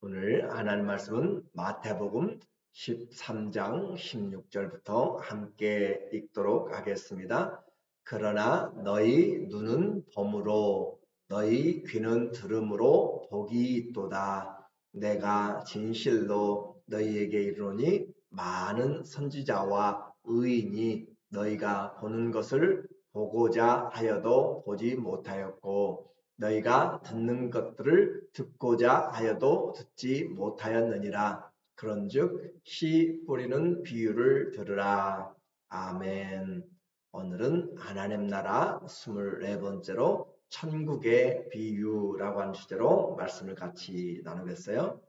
오늘 하나님 말씀은 마태복음 13장 16절부터 함께 읽도록 하겠습니다. 그러나 너희 눈은 범으로 너희 귀는 들음으로 복이 있도다. 내가 진실로 너희에게 이르노니 많은 선지자와 의인이 너희가 보는 것을 보고자 하여도 보지 못하였고 너희가 듣는 것들을 듣고자 하여도 듣지 못하였느니라. 그런즉 씨 뿌리는 비유를 들으라. 아멘. 오늘은 하나님 나라 24번째로 천국의 비유라고 하는 주제로 말씀을 같이 나누겠어요.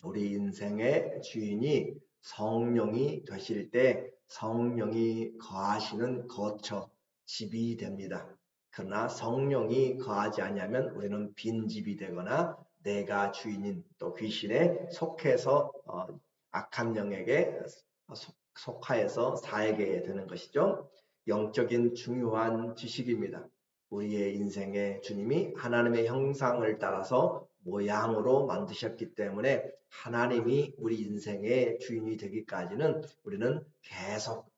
우리 인생의 주인이 성령이 되실 때 성령이 거하시는 거처, 집이 됩니다. 그러나 성령이 거하지 아니하면 우리는 빈집이 되거나 내가 주인인 또 귀신에 속해서 악한 영에게 속하여서 살게 되는 것이죠. 영적인 중요한 지식입니다. 우리의 인생에 주님이 하나님의 형상을 따라서 모양으로 만드셨기 때문에 하나님이 우리 인생의 주인이 되기까지는 우리는 계속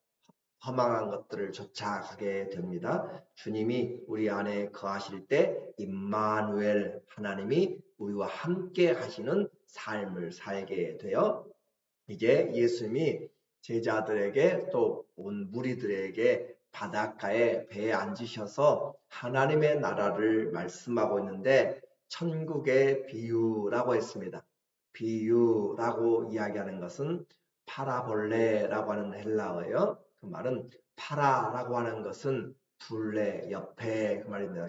허망한 것들을 쫓아가게 됩니다. 주님이 우리 안에 거하실 때 임마누엘 하나님이 우리와 함께 하시는 삶을 살게 되어 이제 예수님이 제자들에게 또 온 무리들에게 바닷가에 배에 앉으셔서 하나님의 나라를 말씀하고 있는데 천국의 비유라고 했습니다. 비유라고 이야기하는 것은 파라볼레라고 하는 헬라어예요. 그 말은 파라라고 하는 것은 둘레, 옆에 그 말입니다.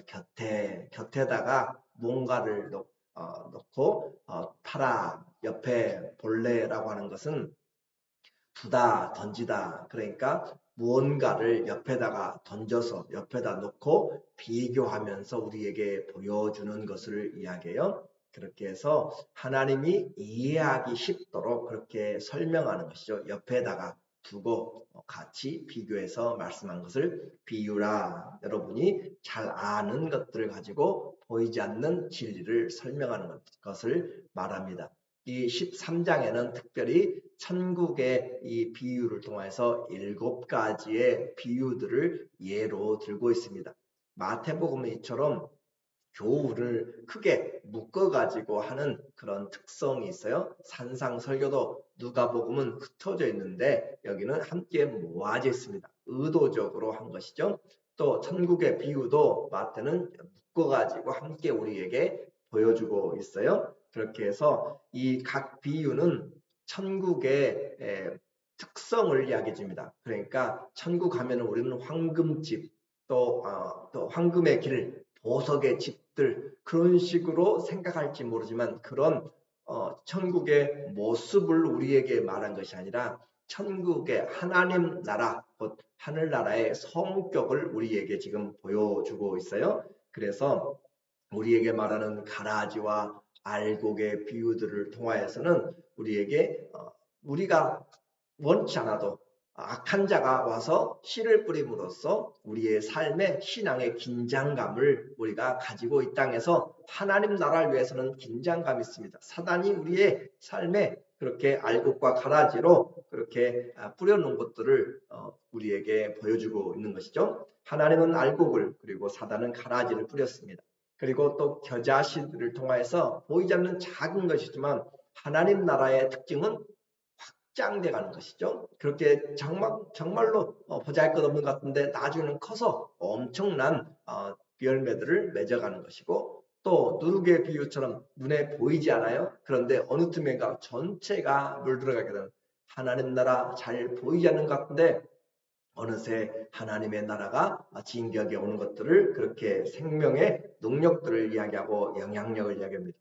곁에다가 뭔가를 놓고 파라, 옆에 볼레라고 하는 것은 두다, 던지다. 그러니까 무언가를 옆에다가 던져서 옆에다 놓고 비교하면서 우리에게 보여주는 것을 이야기해요. 그렇게 해서 하나님이 이해하기 쉽도록 그렇게 설명하는 것이죠. 옆에다가 두고 같이 비교해서 말씀한 것을 비유라. 여러분이 잘 아는 것들을 가지고 보이지 않는 진리를 설명하는 것을 말합니다. 이 13장에는 특별히 천국의 이 비유를 통해서 7가지의 비유들을 예로 들고 있습니다. 마태복음은 이처럼 교훈을 크게 묶어가지고 하는 그런 특성이 있어요. 산상설교도 누가복음은 흩어져 있는데 여기는 함께 모아져 있습니다. 의도적으로 한 것이죠. 또 천국의 비유도 마태는 묶어가지고 함께 우리에게 보여주고 있어요. 그렇게 해서 이 각 비유는 천국의 특성을 이야기해 줍니다. 그러니까 천국 하면 우리는 황금집, 또 황금의 길, 보석의 집들 그런 식으로 생각할지 모르지만 그런 천국의 모습을 우리에게 말한 것이 아니라 천국의 하나님 나라, 곧 하늘나라의 성격을 우리에게 지금 보여주고 있어요. 그래서 우리에게 말하는 가라지와 알곡의 비유들을 통하여서는 우리에게 우리가 원치 않아도 악한 자가 와서 씨를 뿌림으로써 우리의 삶의 신앙의 긴장감을 우리가 가지고 이 땅에서 하나님 나라를 위해서는 긴장감이 있습니다. 사단이 우리의 삶에 그렇게 알곡과 가라지로 그렇게 뿌려놓은 것들을 우리에게 보여주고 있는 것이죠. 하나님은 알곡을 그리고 사단은 가라지를 뿌렸습니다. 그리고 또 겨자씨들을 통해서 보이지 않는 작은 것이지만 하나님 나라의 특징은 확장돼 가는 것이죠. 그렇게 정말로 보잘것없는 것 같은데 나중에는 커서 엄청난 열매들을 맺어가는 것이고 또 누룩의 비유처럼 눈에 보이지 않아요. 그런데 어느 틈엔가 전체가 물들어가게 되는 하나님 나라 잘 보이지 않는 것 같은데 어느새 하나님의 나라가 진격에 오는 것들을 그렇게 생명의 능력들을 이야기하고 영향력을 이야기합니다.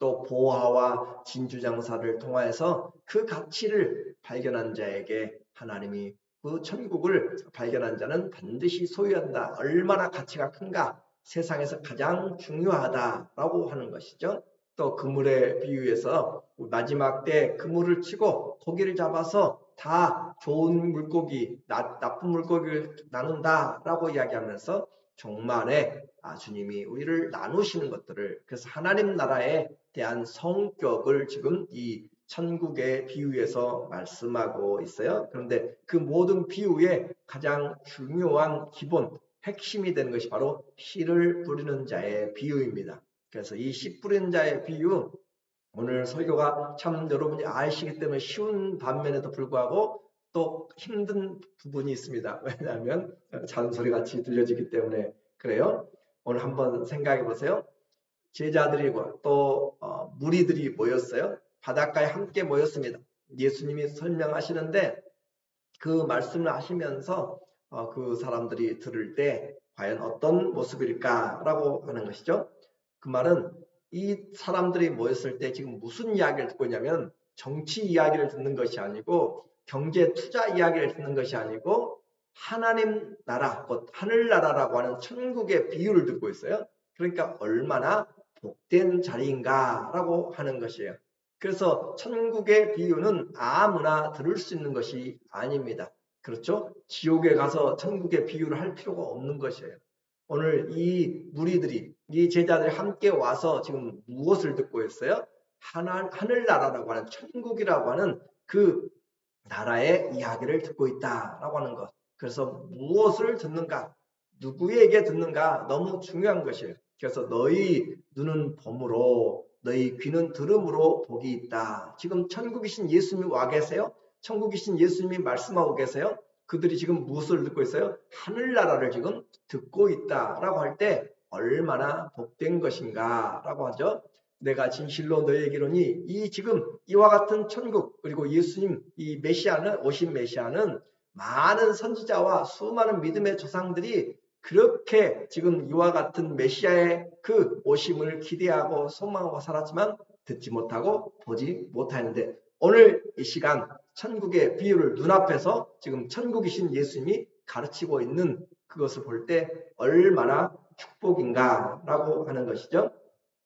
또 보화와 진주장사를 통하여서 그 가치를 발견한 자에게 하나님이 그 천국을 발견한 자는 반드시 소유한다. 얼마나 가치가 큰가? 세상에서 가장 중요하다라고 하는 것이죠. 또 그물의 비유에서 마지막 때 그물을 치고 고기를 잡아서 다 좋은 물고기, 나쁜 물고기를 나눈다라고 이야기하면서 종말에 주님이 우리를 나누시는 것들을 그래서 하나님 나라의 대한 성격을 지금 이 천국의 비유에서 말씀하고 있어요. 그런데 그 모든 비유의 가장 중요한 기본, 핵심이 되는 것이 바로 씨를 뿌리는 자의 비유입니다. 그래서 이 씨 뿌리는 자의 비유, 오늘 설교가 참 여러분이 아시기 때문에 쉬운 반면에도 불구하고 또 힘든 부분이 있습니다. 왜냐하면 잔소리 같이 들려지기 때문에 그래요. 오늘 한번 생각해 보세요. 제자들이고 또 무리들이 모였어요. 바닷가에 함께 모였습니다. 예수님이 설명하시는데 그 말씀을 하시면서 그 사람들이 들을 때 과연 어떤 모습일까라고 하는 것이죠. 그 말은 이 사람들이 모였을 때 지금 무슨 이야기를 듣고 있냐면 정치 이야기를 듣는 것이 아니고 경제 투자 이야기를 듣는 것이 아니고 하나님 나라, 곧 하늘나라라고 하는 천국의 비유를 듣고 있어요. 그러니까 얼마나 복된 자리인가라고 하는 것이에요. 그래서 천국의 비유는 아무나 들을 수 있는 것이 아닙니다. 그렇죠? 지옥에 가서 천국의 비유를 할 필요가 없는 것이에요. 오늘 이 무리들이, 이 제자들이 함께 와서 지금 무엇을 듣고 있어요? 하늘나라라고 하는 천국이라고 하는 그 나라의 이야기를 듣고 있다라고 하는 것. 그래서 무엇을 듣는가? 누구에게 듣는가? 너무 중요한 것이에요. 그래서 너희 눈은 봄으로 너희 귀는 들음으로 복이 있다. 지금 천국이신 예수님이 와 계세요? 천국이신 예수님이 말씀하고 계세요? 그들이 지금 무엇을 듣고 있어요? 하늘나라를 지금 듣고 있다라고 할 때 얼마나 복된 것인가 라고 하죠. 내가 진실로 너희에게 이르노니 이 지금 이와 같은 천국, 그리고 예수님 이 메시아는, 오신 메시아는 많은 선지자와 수많은 믿음의 조상들이 그렇게 지금 이와 같은 메시아의 그 오심을 기대하고 소망하고 살았지만 듣지 못하고 보지 못하는데, 오늘 이 시간 천국의 비유를 눈앞에서 지금 천국이신 예수님이 가르치고 있는 그것을 볼 때 얼마나 축복인가라고 하는 것이죠.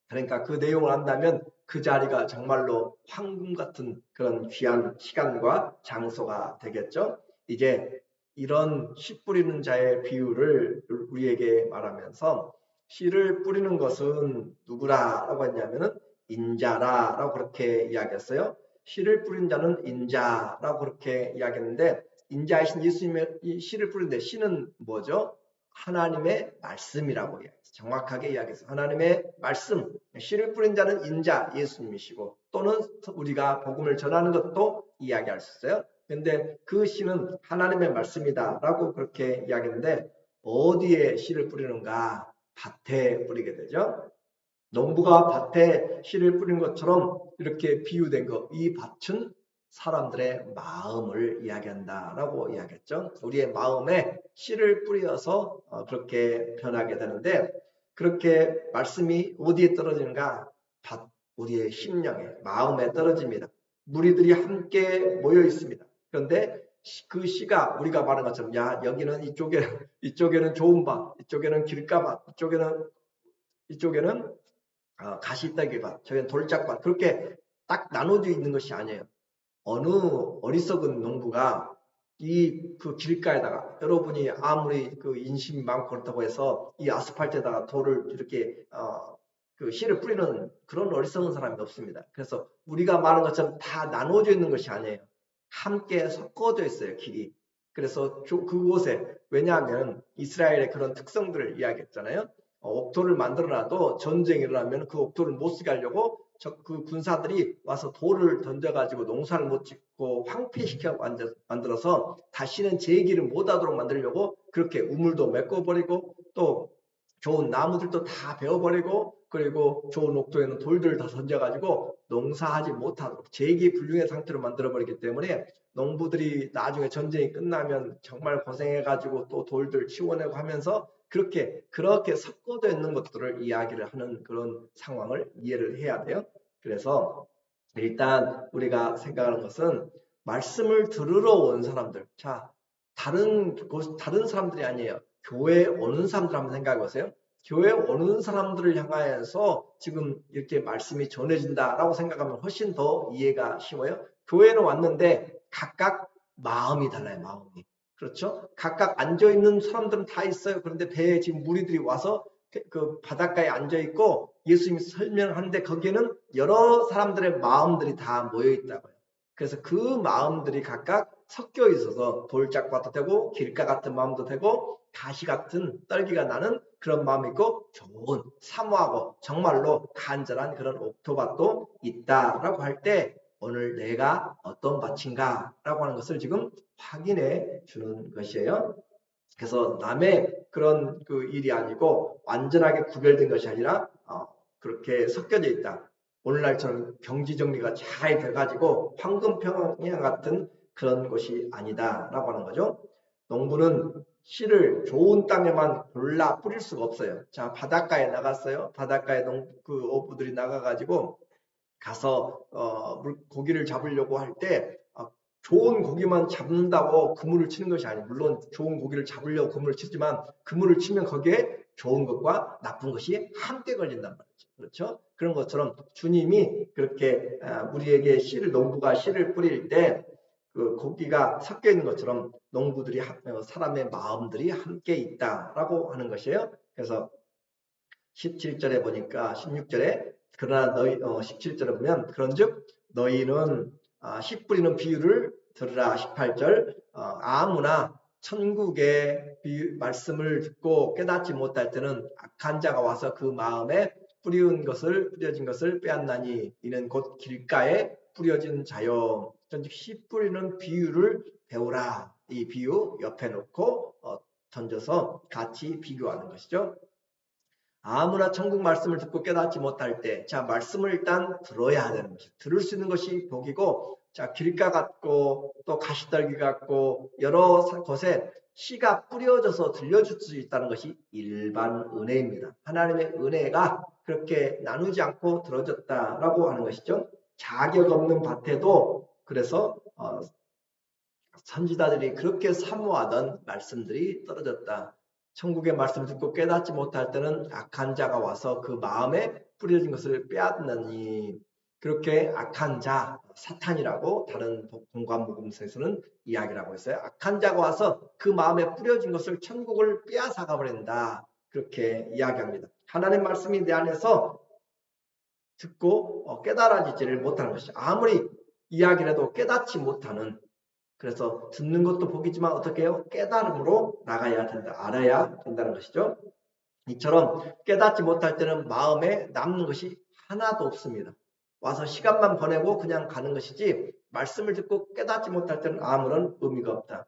그러니까 그 내용을 안다면 그 자리가 정말로 황금 같은 그런 귀한 시간과 장소가 되겠죠. 이제 이런 씨 뿌리는 자의 비유를 우리에게 말하면서, 씨를 뿌리는 것은 누구라고 했냐면은 인자라라고 그렇게 이야기했어요. 씨를 뿌린 자는 인자라고 그렇게 이야기했는데, 인자이신 예수님의 이 씨를 뿌리는데 씨는 뭐죠? 하나님의 말씀이라고 이야기했어요. 정확하게 이야기했어요. 하나님의 말씀, 씨를 뿌린 자는 인자 예수님이시고, 또는 우리가 복음을 전하는 것도 이야기할 수 있어요. 그런데 그 씨는 하나님의 말씀이다라고 그렇게 이야기했는데, 어디에 씨를 뿌리는가? 밭에 뿌리게 되죠. 농부가 밭에 씨를 뿌린 것처럼 이렇게 비유된 것, 이 밭은 사람들의 마음을 이야기한다라고 이야기했죠. 우리의 마음에 씨를 뿌려서 그렇게 변하게 되는데, 그렇게 말씀이 어디에 떨어지는가? 우리의 심령에, 마음에 떨어집니다. 무리들이 함께 모여 있습니다. 그런데 그 씨가 우리가 말한 것처럼, 야, 여기는 이쪽에는 좋은 밭, 이쪽에는 길가밭, 이쪽에는 가시떨기밭, 저기는 돌짝밭, 그렇게 딱 나눠져 있는 것이 아니에요. 어느 어리석은 농부가 그 길가에다가, 여러분이 아무리 그 인심이 많고 그렇다고 해서 이 아스팔트에다가 돌을 이렇게 그 씨를 뿌리는 그런 어리석은 사람이 없습니다. 그래서 우리가 말한 것처럼 다 나눠져 있는 것이 아니에요. 함께 섞어져 있어요, 길이. 그래서 그곳에, 왜냐하면 이스라엘의 그런 특성들을 이야기했잖아요. 옥토를 만들어놔도 전쟁이 일어나면 그 옥토를 못 쓰게 하려고 그 군사들이 와서 돌을 던져가지고 농사를 못 짓고 황폐시켜 만들어서 다시는 재기를 못하도록 만들려고 그렇게 우물도 메꿔버리고, 또 좋은 나무들도 다 베어버리고, 그리고 좋은 옥토에는 돌들을 다 던져가지고 농사하지 못하도록 재기 불능의 상태로 만들어버리기 때문에, 농부들이 나중에 전쟁이 끝나면 정말 고생해가지고 또 돌들 치워내고 하면서 그렇게 섞어져 있는 것들을 이야기를 하는 그런 상황을 이해를 해야 돼요. 그래서 일단 우리가 생각하는 것은 말씀을 들으러 온 사람들, 자, 다른 사람들이 아니에요. 교회에 오는 사람들 한번 생각해 보세요. 교회에 오는 사람들을 향하여서 지금 이렇게 말씀이 전해진다라고 생각하면 훨씬 더 이해가 쉬워요. 교회는 왔는데 각각 마음이 달라요. 마음이. 그렇죠? 각각 앉아있는 사람들은 다 있어요. 그런데 배에 지금 무리들이 와서 그 바닷가에 앉아있고 예수님이 설명하는데, 거기에는 여러 사람들의 마음들이 다 모여 있다고요. 그래서 그 마음들이 각각 섞여 있어서 돌짝밭도 되고 길가 같은 마음도 되고 가시 같은 떨기가 나는 그런 마음이 있고 좋은 사모하고 정말로 간절한 그런 옥토밭도 있다라고 할 때 오늘 내가 어떤 밭인가 라고 하는 것을 지금 확인해 주는 것이에요. 그래서 남의 그런 그 일이 아니고 완전하게 구별된 것이 아니라 그렇게 섞여져 있다. 오늘날처럼 경지 정리가 잘 돼가지고 황금평야 같은 그런 것이 아니다라고 하는 거죠. 농부는 씨를 좋은 땅에만 골라 뿌릴 수가 없어요. 자, 바닷가에 나갔어요. 바닷가에 그 어부들이 나가가지고 가서 고기를 잡으려고 할 때 좋은 고기만 잡는다고 그물을 치는 것이 아니에요. 물론 좋은 고기를 잡으려고 그물을 치지만 그물을 치면 거기에 좋은 것과 나쁜 것이 함께 걸린단 말이죠. 그렇죠? 그런 것처럼 주님이 그렇게 우리에게 농부가 씨를 뿌릴 때 그 고기가 섞여 있는 것처럼 농부들이 사람의 마음들이 함께 있다라고 하는 것이에요. 그래서 17절에 보니까 16절에 그러나 너희 17절에 보면 그런즉 너희는 씨 뿌리는 비유를 들으라. 18절 아무나 천국의 말씀을 듣고 깨닫지 못할 때는 악한 자가 와서 그 마음에 뿌려진 것을 빼앗나니 이는 곧 길가에 뿌려진 자요. 전즉 씨 뿌리는 비유를 배우라. 이 비유 옆에 놓고 던져서 같이 비교하는 것이죠. 아무나 천국 말씀을 듣고 깨닫지 못할 때, 자, 말씀을 일단 들어야 되는 것이, 들을 수 있는 것이 복이고, 자, 길가 같고, 또 가시떨기 같고, 여러 곳에 씨가 뿌려져서 들려줄 수 있다는 것이 일반 은혜입니다. 하나님의 은혜가 그렇게 나누지 않고 들어졌다라고 하는 것이죠. 자격 없는 밭에도 그래서 선지자들이 그렇게 사모하던 말씀들이 떨어졌다. 천국의 말씀을 듣고 깨닫지 못할 때는 악한 자가 와서 그 마음에 뿌려진 것을 빼앗느니 그렇게 악한 자, 사탄이라고 다른 공관복음서에서는 이야기를 하고 있어요. 악한 자가 와서 그 마음에 뿌려진 것을 천국을 빼앗아가 버린다. 그렇게 이야기합니다. 하나님 말씀이 내 안에서 듣고 깨달아지지를 못하는 것이죠. 아무리 이야기를 해도 깨닫지 못하는 그래서 듣는 것도 복이지만 어떻게 해요? 깨달음으로 나가야 된다. 알아야 된다는 것이죠. 이처럼 깨닫지 못할 때는 마음에 남는 것이 하나도 없습니다. 와서 시간만 보내고 그냥 가는 것이지 말씀을 듣고 깨닫지 못할 때는 아무런 의미가 없다.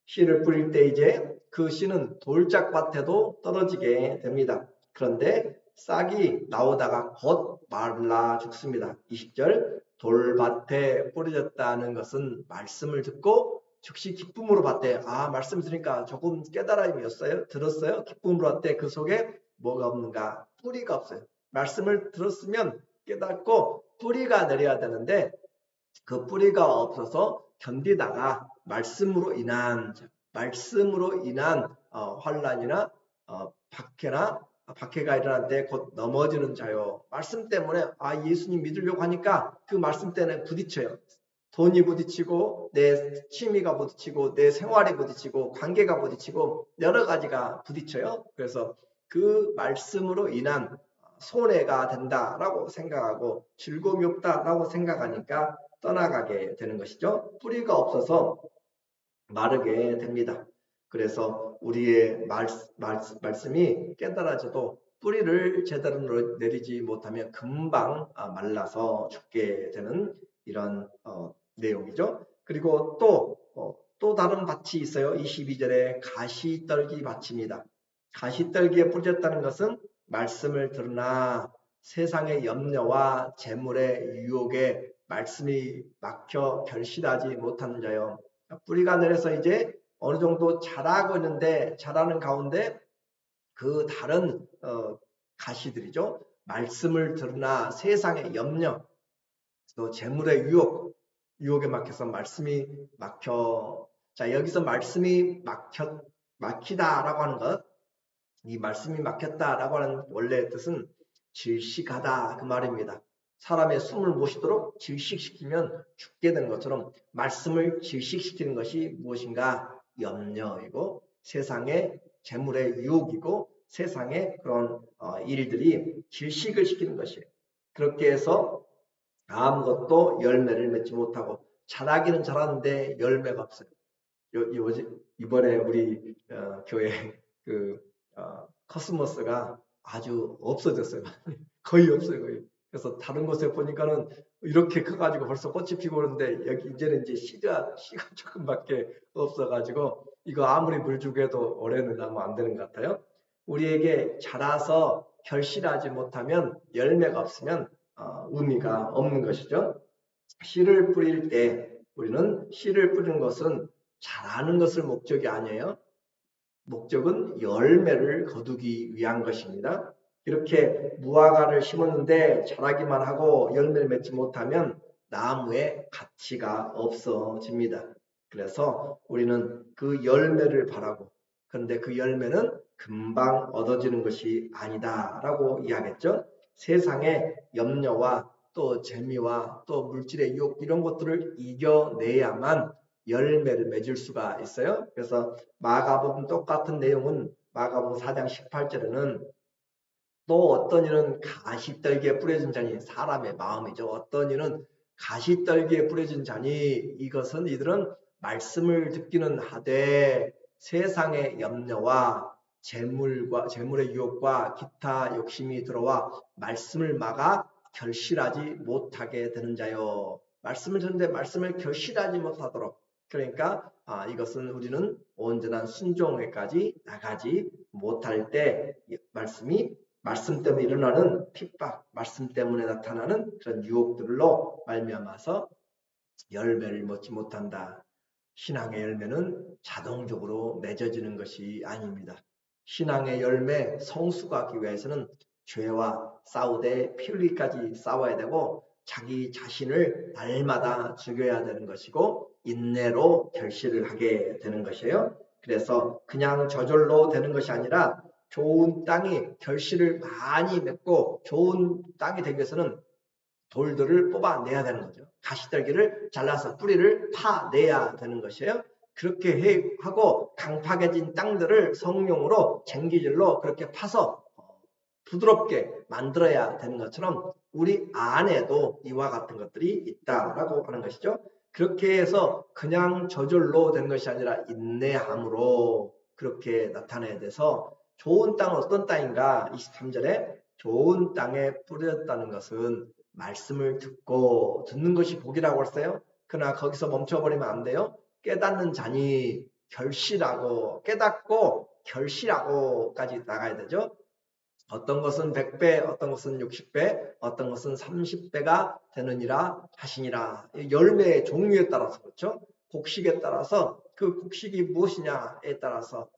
씨를 뿌릴 때 이제 그 씨는 돌짝밭에도 떨어지게 됩니다. 그런데 싹이 나오다가 곧 말라 죽습니다. 20절 돌밭에 뿌려졌다는 것은 말씀을 듣고 즉시 기쁨으로 봤대. 말씀 들으니까 조금 깨달음이었어요. 들었어요. 기쁨으로 봤대. 그 속에 뭐가 없는가? 뿌리가 없어요. 말씀을 들었으면 깨닫고 뿌리가 내려야 되는데 그 뿌리가 없어서 견디다가 말씀으로 인한 환란이나 박해가 일어날 때 곧 넘어지는 자요. 말씀 때문에 예수님 믿으려고 하니까 그 말씀 때문에 부딪혀요. 돈이 부딪히고 내 취미가 부딪히고 내 생활이 부딪히고 관계가 부딪히고 여러 가지가 부딪혀요. 그래서 그 말씀으로 인한 손해가 된다라고 생각하고 즐거움이 없다라고 생각하니까 떠나가게 되는 것이죠. 뿌리가 없어서 마르게 됩니다. 그래서 우리의 말씀이 깨달아져도 뿌리를 제대로 내리지 못하면 금방 말라서 죽게 되는 이런 내용이죠. 그리고 또 다른 밭이 있어요. 22절에 가시떨기 밭입니다. 가시떨기에 뿌려졌다는 것은 말씀을 들으나 세상의 염려와 재물의 유혹에 말씀이 막혀 결실하지 못하는 자요. 뿌리가 내려서 이제 어느 정도 자라고 있는데 자라는 가운데 그 다른 가시들이죠. 말씀을 들으나 세상의 염려, 또 재물의 유혹에 막혀서 말씀이 막혀. 자, 여기서 말씀이 막히다라고 하는 것, 이 말씀이 막혔다라고 하는 원래의 뜻은 질식하다 그 말입니다. 사람의 숨을 못 쉬도록 질식시키면 죽게 되는 것처럼 말씀을 질식시키는 것이 무엇인가? 염려이고 세상의 재물의 유혹이고 세상의 그런 일들이 질식을 시키는 것이에요. 그렇게 해서 아무것도 열매를 맺지 못하고 자라기는 자랐는데 열매가 없어요. 이번에 우리 교회 그 코스모스가 아주 없어졌어요. 거의 없어요, 거의. 그래서 다른 곳에 보니까는 이렇게 커가지고 벌써 꽃이 피고 오는데 여기 이제는 이제 씨가 조금밖에 없어가지고 이거 아무리 물 주고 해도 올해는 아마 안 되는 것 같아요. 우리에게 자라서 결실하지 못하면 열매가 없으면 의미가 없는 것이죠. 씨를 뿌릴 때 우리는 씨를 뿌리는 것은 자라는 것을 목적이 아니에요. 목적은 열매를 거두기 위한 것입니다. 이렇게 무화과를 심었는데 자라기만 하고 열매를 맺지 못하면 나무의 가치가 없어집니다. 그래서 우리는 그 열매를 바라고, 그런데 그 열매는 금방 얻어지는 것이 아니다라고 이야기했죠. 세상의 염려와 또 재미와 또 물질의 유혹 이런 것들을 이겨내야만 열매를 맺을 수가 있어요. 그래서 마가복음 똑같은 내용은 마가복음 4장 18절에는 또 어떤 이는 가시떨기에 뿌려진 자니 사람의 마음이죠. 어떤 이는 가시떨기에 뿌려진 자니 이것은 이들은 말씀을 듣기는 하되 세상의 염려와 재물의 유혹과 기타 욕심이 들어와 말씀을 막아 결실하지 못하게 되는 자요. 말씀을 듣는데 말씀을 결실하지 못하도록, 그러니까 이것은 우리는 온전한 순종에까지 나가지 못할 때 말씀 때문에 일어나는 핍박, 말씀 때문에 나타나는 그런 유혹들로 말미암아서 열매를 맺지 못한다. 신앙의 열매는 자동적으로 맺어지는 것이 아닙니다. 신앙의 열매 성수가 하기 위해서는 죄와 싸우되 피 흘리기까지 싸워야 되고 자기 자신을 날마다 죽여야 되는 것이고 인내로 결실을 하게 되는 것이에요. 그래서 그냥 저절로 되는 것이 아니라 좋은 땅이 결실을 많이 맺고 좋은 땅이 되기 위해서는 돌들을 뽑아내야 되는 거죠. 가시떨기를 잘라서 뿌리를 파내야 되는 것이에요. 그렇게 하고 강팍해진 땅들을 성령으로 쟁기질로 그렇게 파서 부드럽게 만들어야 되는 것처럼 우리 안에도 이와 같은 것들이 있다라고 하는 것이죠. 그렇게 해서 그냥 저절로 되는 것이 아니라 인내함으로 그렇게 나타내야 돼서 좋은 땅은 어떤 땅인가? 23절에 좋은 땅에 뿌렸다는 것은 말씀을 듣는 것이 복이라고 했어요. 그러나 거기서 멈춰버리면 안 돼요. 깨닫는 자니 결실하고 깨닫고 결실하고까지 나가야 되죠. 어떤 것은 100배, 어떤 것은 60배, 어떤 것은 30배가 되느니라 하시니라. 열매의 종류에 따라서 그렇죠. 곡식에 따라서 그 곡식이 무엇이냐에 따라서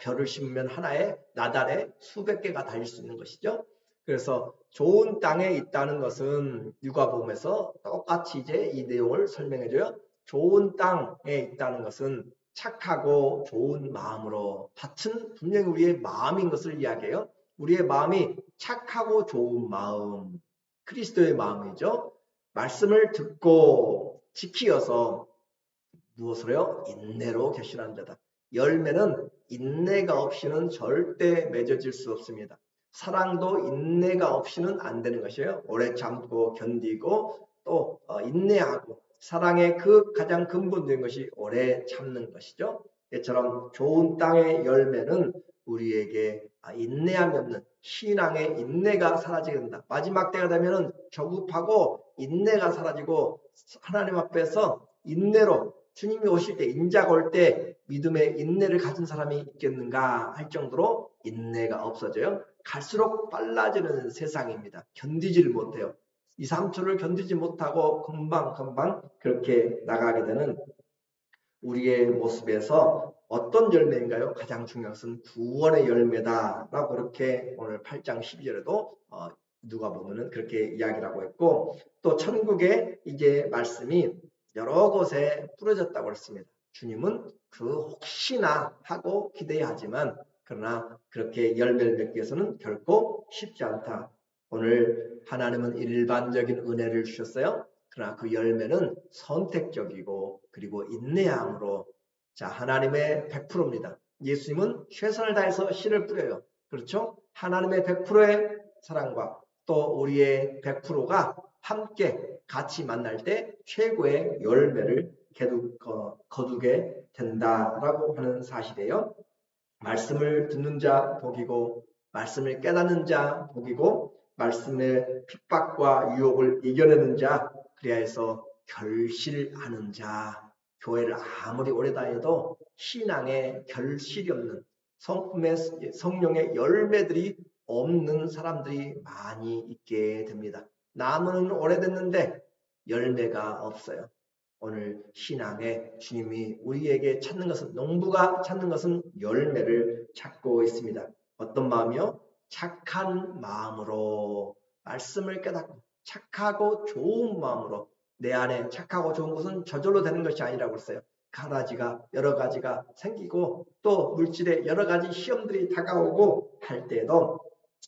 벼를 심으면 하나에 나달에 수백 개가 달릴 수 있는 것이죠. 그래서 좋은 땅에 있다는 것은 누가복음에서 똑같이 이제 이 내용을 설명해줘요. 좋은 땅에 있다는 것은 착하고 좋은 마음으로, 밭은 분명히 우리의 마음인 것을 이야기해요. 우리의 마음이 착하고 좋은 마음, 그리스도의 마음이죠. 말씀을 듣고 지키어서 무엇으로요? 인내로 결실하는 자다. 열매는 인내가 없이는 절대 맺어질 수 없습니다. 사랑도 인내가 없이는 안 되는 것이에요. 오래 참고 견디고 또 인내하고, 사랑의 그 가장 근본적인 것이 오래 참는 것이죠. 이처럼 좋은 땅의 열매는 우리에게 인내함이 없는 신앙의 인내가 사라지게 된다. 마지막 때가 되면 조급하고 인내가 사라지고 하나님 앞에서 인내로 주님이 오실 때, 인자가 올 때 믿음의 인내를 가진 사람이 있겠는가 할 정도로 인내가 없어져요. 갈수록 빨라지는 세상입니다. 견디지를 못해요. 2, 3초를 견디지 못하고 금방 그렇게 나가게 되는 우리의 모습에서 어떤 열매인가요? 가장 중요한 것은 구원의 열매다라고 그렇게 오늘 8장 12절에도 누가 보면은 그렇게 이야기를 하고 있고, 또 천국에 이제 말씀이 여러 곳에 뿌려졌다고 했습니다. 주님은 그 혹시나 하고 기대하지만 그러나 그렇게 열매를 맺기 위해서는 결코 쉽지 않다. 오늘 하나님은 일반적인 은혜를 주셨어요. 그러나 그 열매는 선택적이고 그리고 인내함으로, 자, 하나님의 100%입니다. 예수님은 최선을 다해서 씨를 뿌려요. 그렇죠? 하나님의 100%의 사랑과 또 우리의 100%가 함께 같이 만날 때 최고의 열매를 거두게 된다라고 하는 사실이에요. 말씀을 듣는 자 복이고 말씀을 깨닫는 자 복이고 말씀의 핍박과 유혹을 이겨내는 자 그리하여서 결실하는 자 교회를 아무리 오래 다녀도 신앙에 결실이 없는 성령의 열매들이 없는 사람들이 많이 있게 됩니다. 나무는 오래됐는데 열매가 없어요. 오늘 신앙에 주님이 우리에게 찾는 것은 농부가 찾는 것은 열매를 찾고 있습니다. 어떤 마음이요? 착한 마음으로 말씀을 깨닫고 착하고 좋은 마음으로 내 안에 착하고 좋은 것은 저절로 되는 것이 아니라고 했어요. 가라지가 여러 가지가 생기고 또 물질에 여러 가지 시험들이 다가오고 할 때에도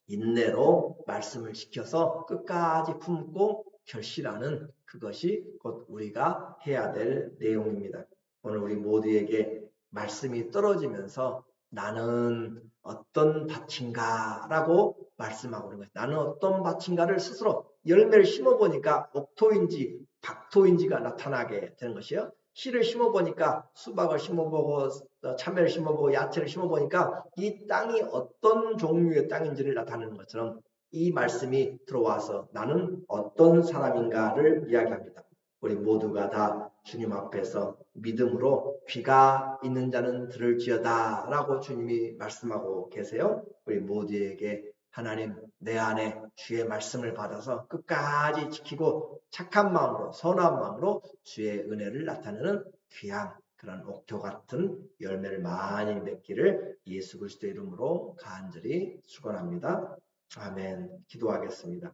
인내로 말씀을 지켜서 끝까지 품고 결실하는 그것이 곧 우리가 해야 될 내용입니다. 오늘 우리 모두에게 말씀이 떨어지면서 나는 어떤 밭인가 라고 말씀하고 있는 거예요. 나는 어떤 밭인가를 스스로 열매를 심어보니까 옥토인지 박토인지가 나타나게 되는 것이에요. 씨를 심어보니까 수박을 심어보고 참외를 심어보고 야채를 심어보니까 이 땅이 어떤 종류의 땅인지를 나타내는 것처럼 이 말씀이 들어와서 나는 어떤 사람인가를 이야기합니다. 우리 모두가 다 주님 앞에서 믿음으로 귀가 있는 자는 들을지어다 라고 주님이 말씀하고 계세요. 우리 모두에게 하나님 내 안에 주의 말씀을 받아서 끝까지 지키고 착한 마음으로 선한 마음으로 주의 은혜를 나타내는 귀한 그런 옥토 같은 열매를 많이 맺기를 예수 그리스도의 이름으로 간절히 축원합니다. 아멘. 기도하겠습니다.